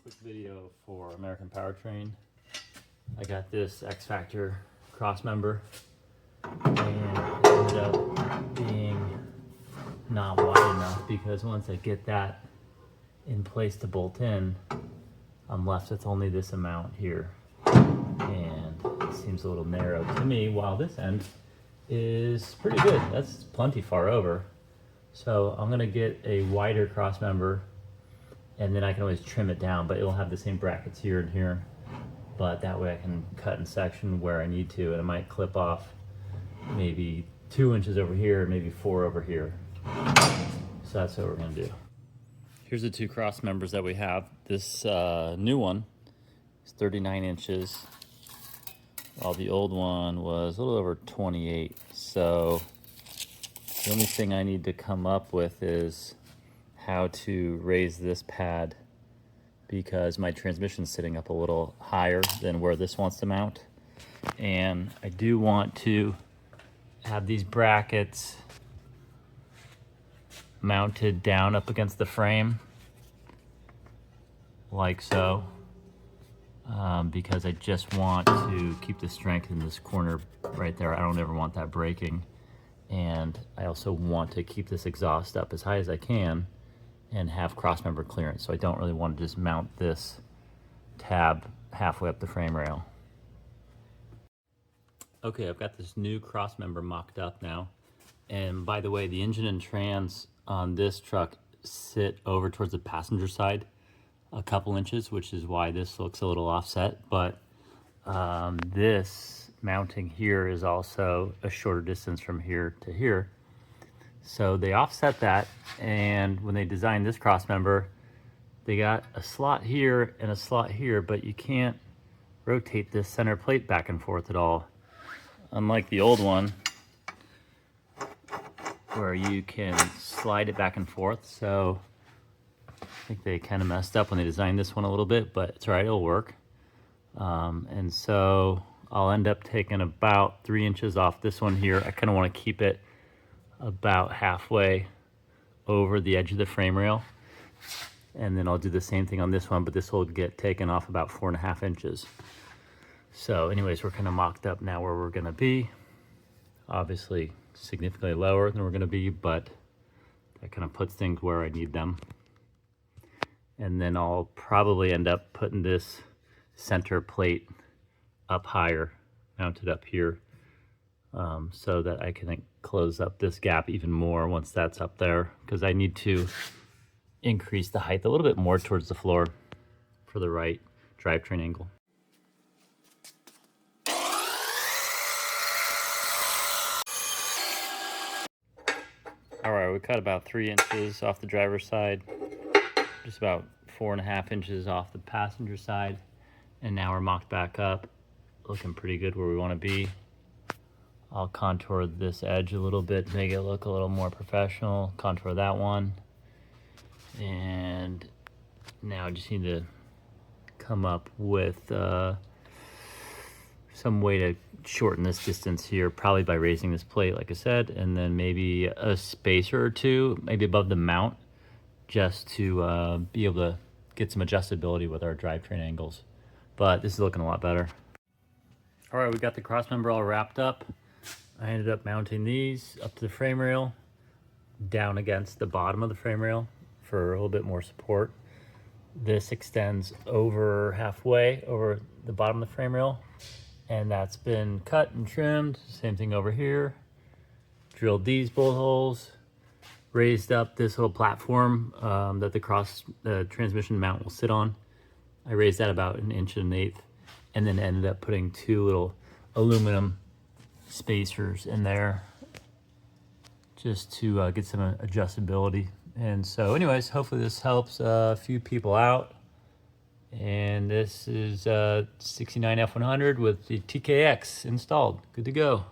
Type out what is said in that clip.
quick video for American Powertrain. I got this X-Factor Crossmember and it ended up being not wide enough because once I get that in place to bolt in, I'm left with only this amount here. And it seems a little narrow to me, while this end is pretty good. That's plenty far over. So I'm gonna get a wider crossmember, and then I can always trim it down, but it'll have the same brackets here and here. But that way I can cut in section where I need to, and it might clip off maybe 2 inches over here, maybe 4 over here. So that's what we're gonna do. Here's the two cross members that we have. This new one is 39 inches, while the old one was a little over 28. So the only thing I need to come up with is how to raise this pad, because my transmission's sitting up a little higher than where this wants to mount. And I do want to have these brackets mounted down up against the frame, like so, because I just want to keep the strength in this corner right there. I don't ever want that breaking. And I also want to keep this exhaust up as high as I can and have crossmember clearance. So I don't really want to just mount this tab halfway up the frame rail. Okay, I've got this new crossmember mocked up now. And by the way, the engine and trans on this truck sit over towards the passenger side a couple inches, which is why this looks a little offset. But this mounting here is also a shorter distance from here to here. So they offset that, and when they designed this crossmember, they got a slot here and a slot here, but you can't rotate this center plate back and forth at all. Unlike the old one, where you can slide it back and forth. So I think they kind of messed up when they designed this one a little bit, but it's all right, it'll work. And so I'll end up taking about 3 inches off this one here. I kind of want to keep it about halfway over the edge of the frame rail. And then I'll do the same thing on this one, but this will get taken off about 4.5 inches. So anyways, we're kind of mocked up now where we're going to be. Obviously significantly lower than we're going to be, but that kind of puts things where I need them. And then I'll probably end up putting this center plate up higher, mounted up here, so that I can close up this gap even more once that's up there, because I need to increase the height a little bit more towards the floor for the right drivetrain angle. All right, we cut about 3 inches off the driver's side, just about 4.5 inches off the passenger side, and now we're mocked back up, looking pretty good where we want to be. I'll contour this edge a little bit to make it look a little more professional, contour that one, and now I just need to come up with some way to shorten this distance here, probably by raising this plate, like I said, and then maybe a spacer or two, maybe above the mount, just to be able to get some adjustability with our drivetrain angles. But this is looking a lot better. All right, we got the crossmember all wrapped up. I ended up mounting these up to the frame rail, down against the bottom of the frame rail for a little bit more support. This extends over halfway over the bottom of the frame rail, and that's been cut and trimmed. Same thing over here. Drilled these bolt holes, raised up this little platform that the transmission mount will sit on. I raised that about 1 1/8 inches, and then ended up putting 2 little aluminum spacers in there just to get some adjustability. And so anyways, hopefully this helps a few people out. And this is 69 F100 with the TKX installed. Good to go.